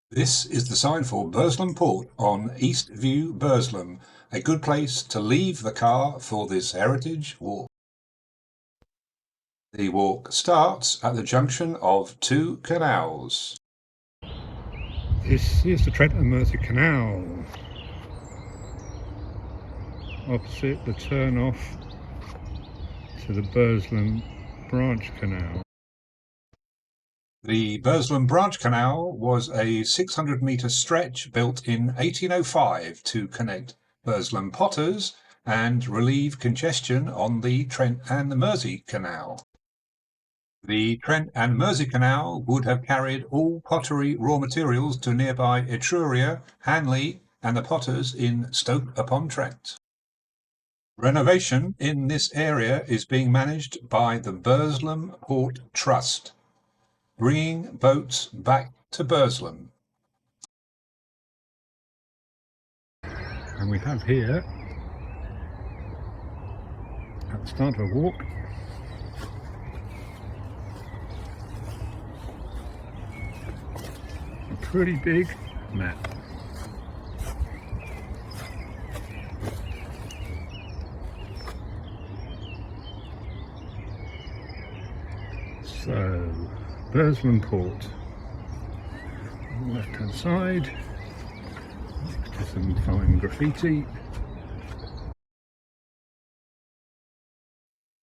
This is the sign for Burslem Port on East View, Burslem, a good place to leave the car for this heritage walk. The walk starts at the junction of two canals. This is the Trent Mersey Canal, opposite the turn off to the Burslem Branch Canal. The Burslem Branch Canal was a 600-metre stretch built in 1805 to connect Burslem Potters and relieve congestion on the Trent and Mersey Canal. The Trent and Mersey Canal would have carried all pottery raw materials to nearby Etruria, Hanley and the Potters in Stoke-upon-Trent. Renovation in this area is being managed by the Burslem Port Trust, bringing boats back to Burslem. And we have here, at the start of a walk, a pretty big map. So, Burslem Port, on the left hand side, next to some fine graffiti.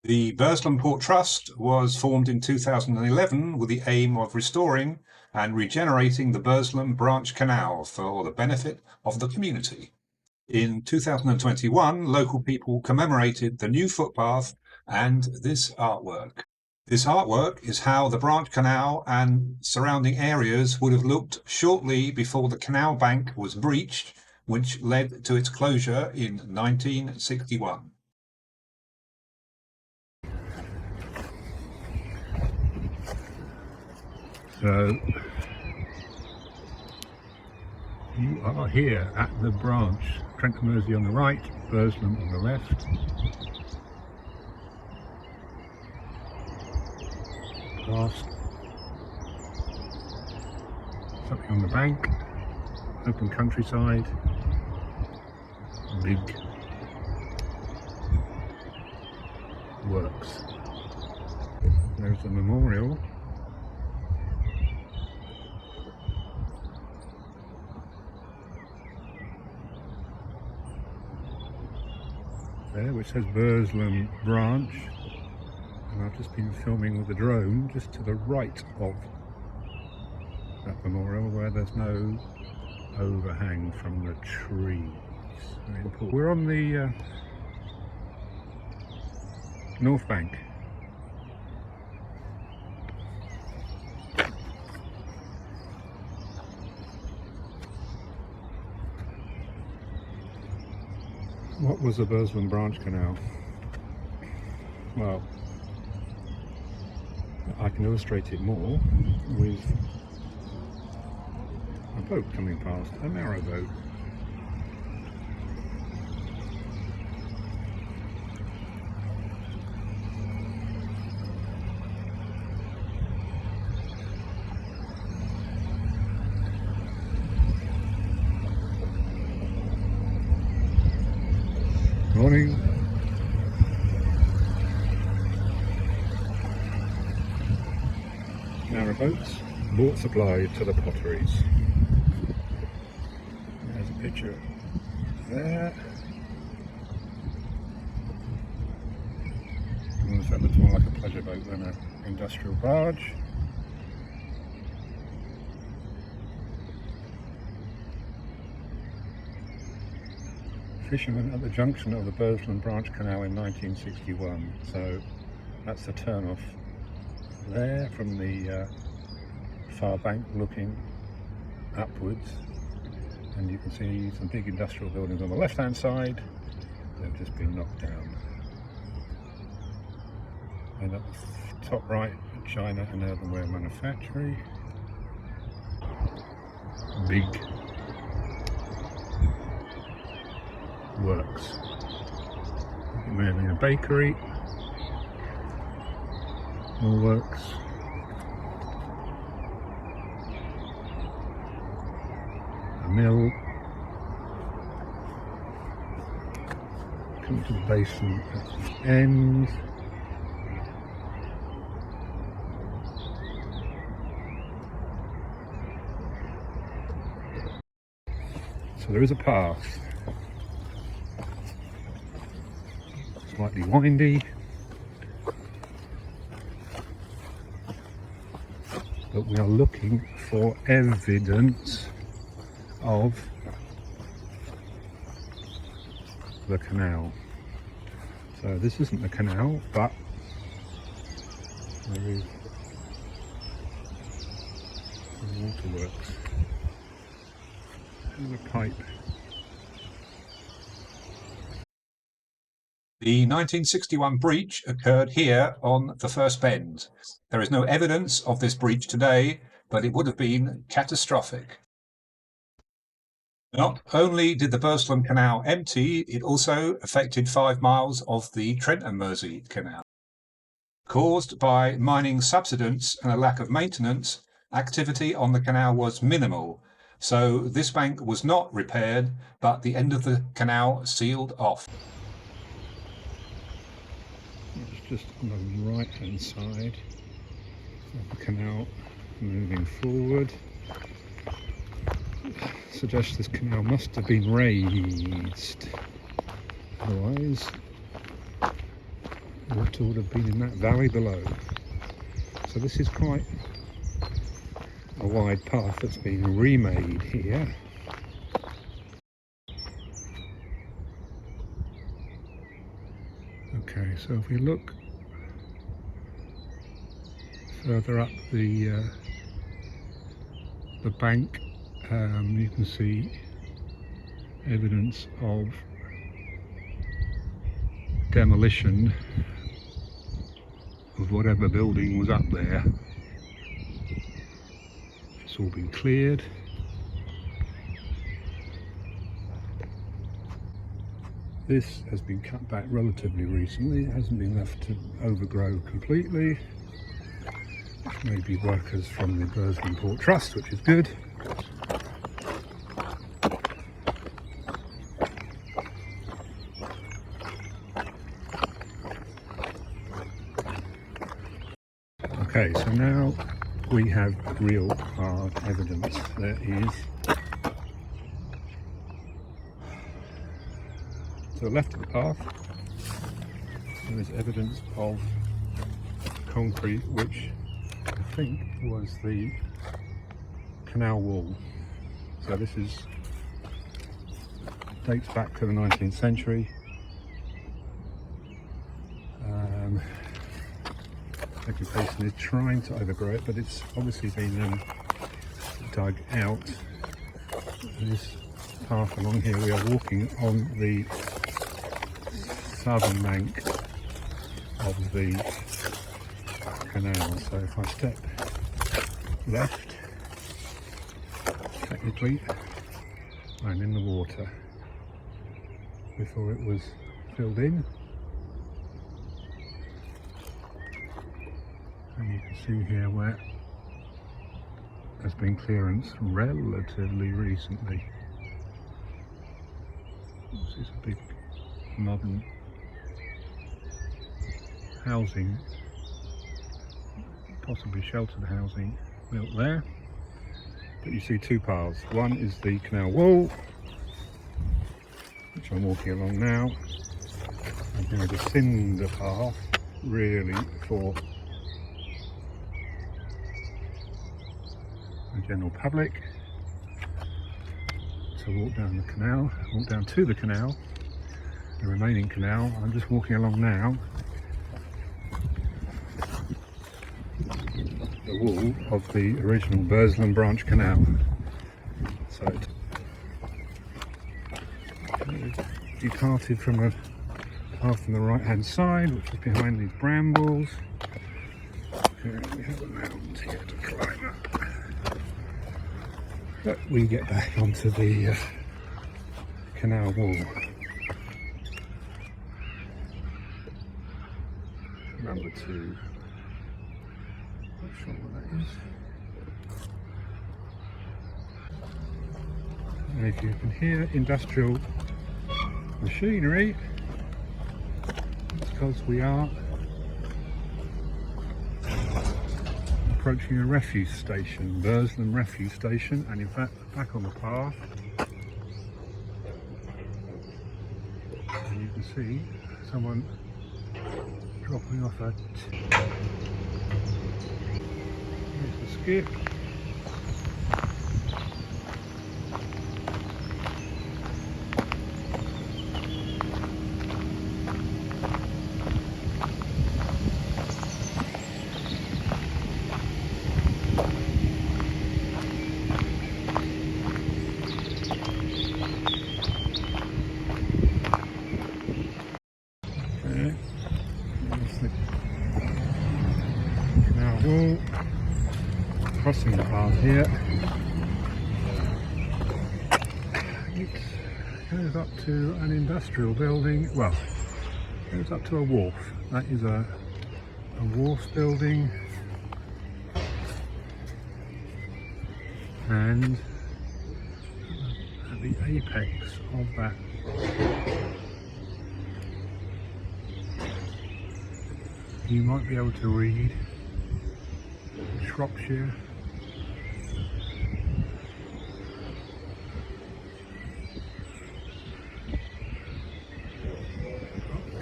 The Burslem Port Trust was formed in 2011 with the aim of restoring and regenerating the Burslem Branch Canal for the benefit of the community. In 2021, local people commemorated the new footpath and this artwork. This artwork is how the Branch Canal and surrounding areas would have looked shortly before the canal bank was breached, which led to its closure in 1961. So, you are here at the branch, Trent Mersey on the right, Burslem on the left. Past something on the bank, open countryside, big works. There's the memorial. There, which says Burslem Branch, and I've just been filming with the drone just to the right of that memorial where there's no overhang from the trees. We're on the north bank. What was the Burslem Branch Canal? Well, I can illustrate it more with a boat coming past, a narrow boat. Morning. Narrow boats, boat supply to the Potteries. There's a picture there. That looks more like a pleasure boat than an industrial barge. Fishermen at the junction of the Burslem Branch Canal in 1961. So that's the turn off there from the far bank looking upwards, and you can see some big industrial buildings on the left hand side. They've just been knocked down. And at the top right, China and earthenware manufactory. Big works. It may have been a bakery. More works. mill. Come to the basin at the end. So there is a path, slightly windy, but we are looking for evidence of the canal. So this isn't the canal, but there is the waterworks and a pipe. The 1961 breach occurred here on the first bend. There is no evidence of this breach today, but it would have been catastrophic. Not only did the Burslem Canal empty, it also affected 5 miles of the Trent Mersey Canal. Caused by mining subsidence and a lack of maintenance, activity on the canal was minimal, so this bank was not repaired, but the end of the canal sealed off. It's just on the right hand side of the canal, moving forward. Suggests this canal must have been raised, otherwise water would have been in that valley below. So this is quite a wide path that's been remade here. Okay, so if we look further up the bank, you can see evidence of demolition of whatever building was up there. It's all been cleared. This has been cut back relatively recently. It hasn't been left to overgrow completely. Maybe workers from the Burslem Port Trust, which is good. Okay, so now we have real hard evidence. There is, to the left of the path, there is evidence of concrete, which I think was the Canal Wall. So this dates back to the 19th century. Occupation is trying to overgrow it, but it's obviously been dug out. This path along here, we are walking on the southern bank of the canal. So if I step left, technically I'm in the water before it was filled in. And you can see here where there's been clearance relatively recently. This is a big modern housing, possibly sheltered housing built there. But you see two paths. One is the Canal Wall, which I'm walking along now. I'm going to descend the path really for the general public to walk down the canal, walk down to the canal, the remaining canal. I'm just walking along now the wall of the original Burslem Branch Canal. So it departed from a path on the right hand side, which is behind these brambles. Okay, we have a mountain here to climb up. But we get back onto the Canal Wall. Number 2. Not sure what that is. And if you can hear industrial machinery, it's because we are approaching a refuse station, Burslem refuse station, and in fact back on the path, and you can see someone dropping off here's the skip. Canal Wall, crossing the path here. It goes up to an industrial building, well, it goes up to a wharf. That is a wharf building, and at the apex of that you might be able to read Shropshire.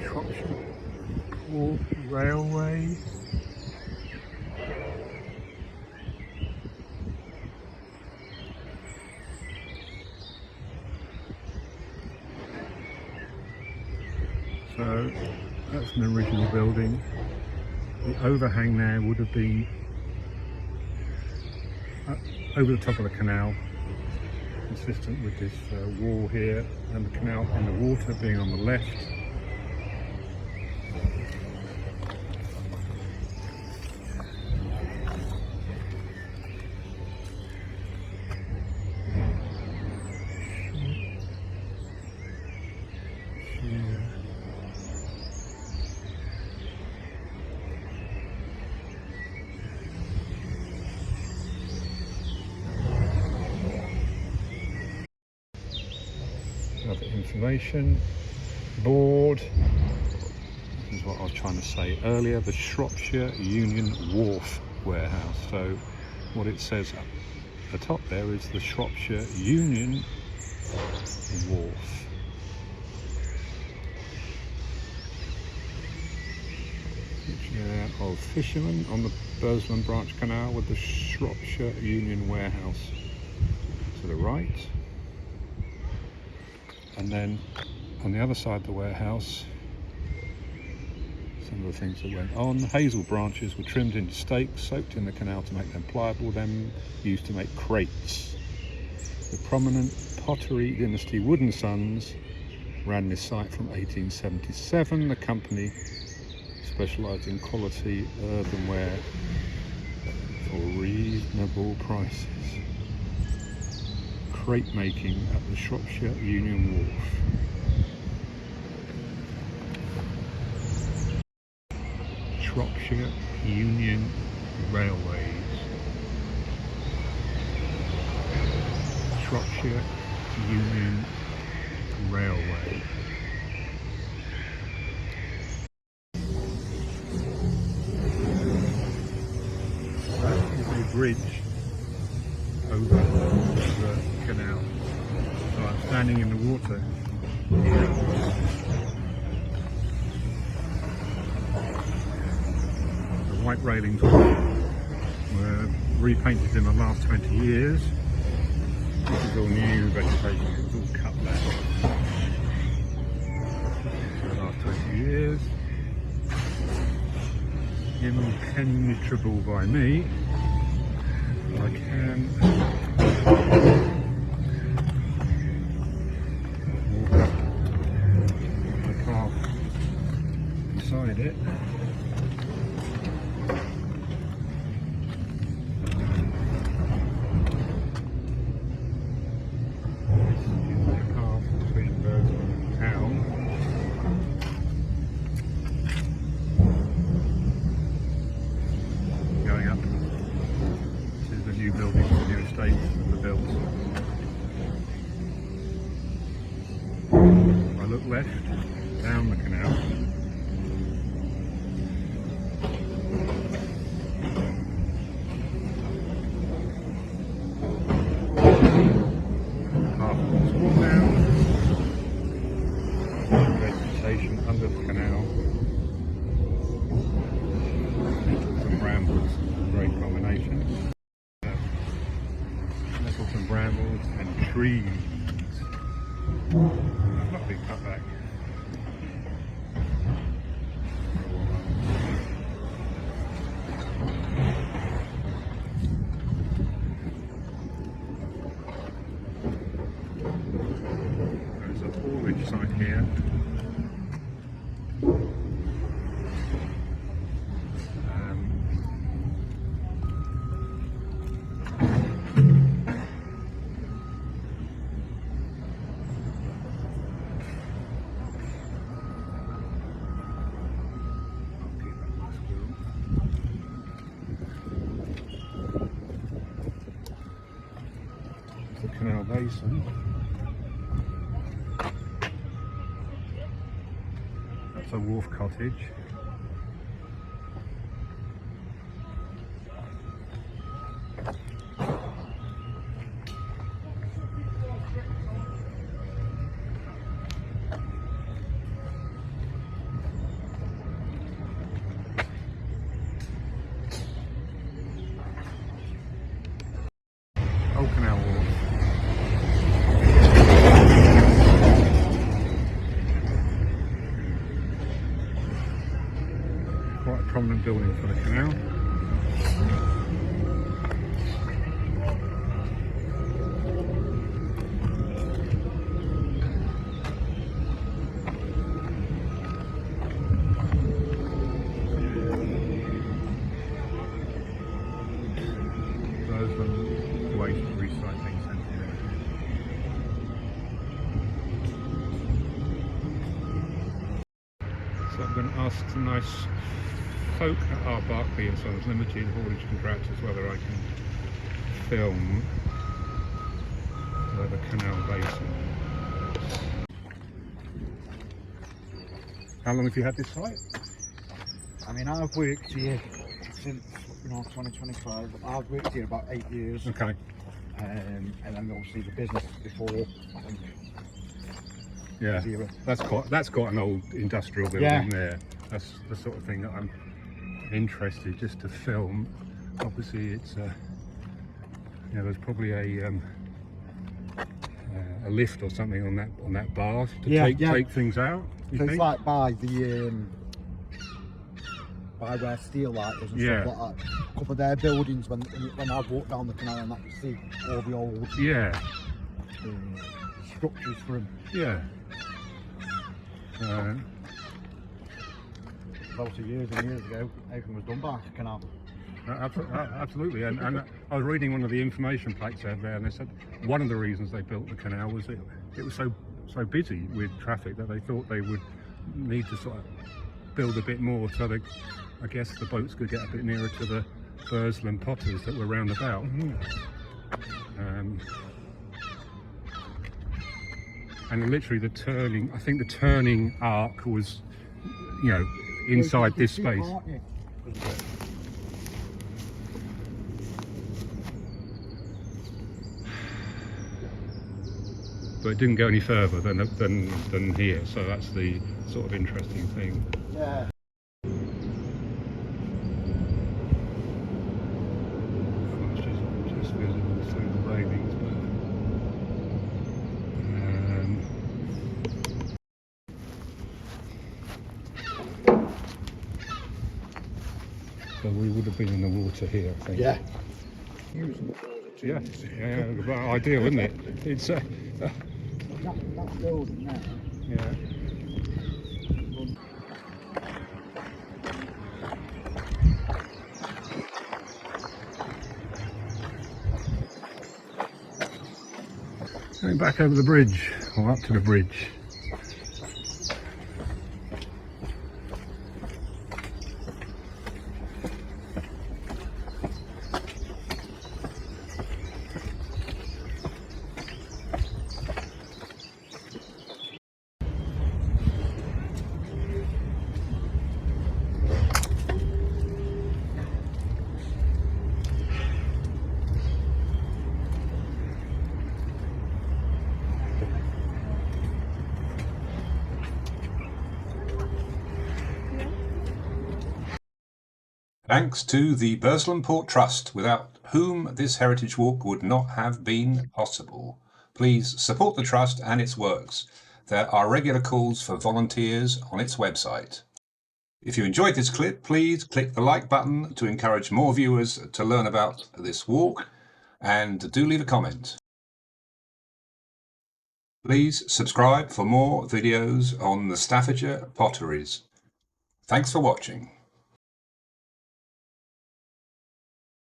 Shropshire Port Railway. So that's an original building. The overhang there would have been over the top of the canal, consistent with this wall here, and the canal and the water being on the left. Other information board. This is what I was trying to say earlier, the Shropshire Union Wharf warehouse. So what it says at the top there is the Shropshire Union Wharf. Picture of fishermen on the Burslem Branch Canal with the Shropshire Union warehouse to the right. And then on the other side of the warehouse, some of the things that went on. Hazel branches were trimmed into stakes, soaked in the canal to make them pliable, then used to make crates. The prominent Pottery dynasty wooden sons ran this site from 1877. The company specialised in quality earthenware for reasonable prices. Crate making at the Shropshire Union Wharf. Shropshire Union Railways. Shropshire Union Railway. That is a bridge over the canal. So I'm standing in the water here. The white railings were repainted in the last 20 years. This is all new vegetation, it's all cut back. For the last 20 years. Impenetrable by me. I can walk up the path inside it. This is the path between Burslem Town going up. New buildings, the new estates that were built. left, down the canal. Walk down. Vegetation under the canal. Nettles and brambles, great combination. Nettles and brambles and trees. Lovely cutback. There's a haulage site here. The Canal Basin. That's a wharf cottage. Old Canal Wall. Quite a prominent building for the canal. Burslem Waste Recycling Centre. So I'm going to ask some nice folk at our Barclay and Sons Limited haulage contractors whether I can film the Canal Basin. How long have you had this site? I mean, I've worked here since 2025. I've worked here about 8 years. Okay. And then obviously the business before, I think. Yeah. Zero. That's quite an old industrial building there. That's the sort of thing that I'm interested just to film. Obviously, it's there's probably a lift or something on that bar to take things out. So it's like by the by where steel light is and stuff like that. A couple of their buildings when I walk down the canal and I can see all the old structures from obviously years and years ago everything was done by the canal. Absolutely, and I was reading one of the information plates out there, and they said one of the reasons they built the canal was it was so busy with traffic that they thought they would need to sort of build a bit more so that I guess the boats could get a bit nearer to the Burslem Potteries that were round about. And literally the turning arc was, inside this space. But it didn't go any further than here, so that's the sort of interesting thing. Yeah. Just visible through the railings, so we would have been in the water here, I think. Yeah. Well, ideal, isn't it? It's that building there. yeah. Going back over the bridge, or up to the bridge. Thanks to the Burslem Port Trust, without whom this heritage walk would not have been possible. Please support the Trust and its works. There are regular calls for volunteers on its website. If you enjoyed this clip, please click the like button to encourage more viewers to learn about this walk, and do leave a comment. Please subscribe for more videos on the Staffordshire Potteries. Thanks for watching.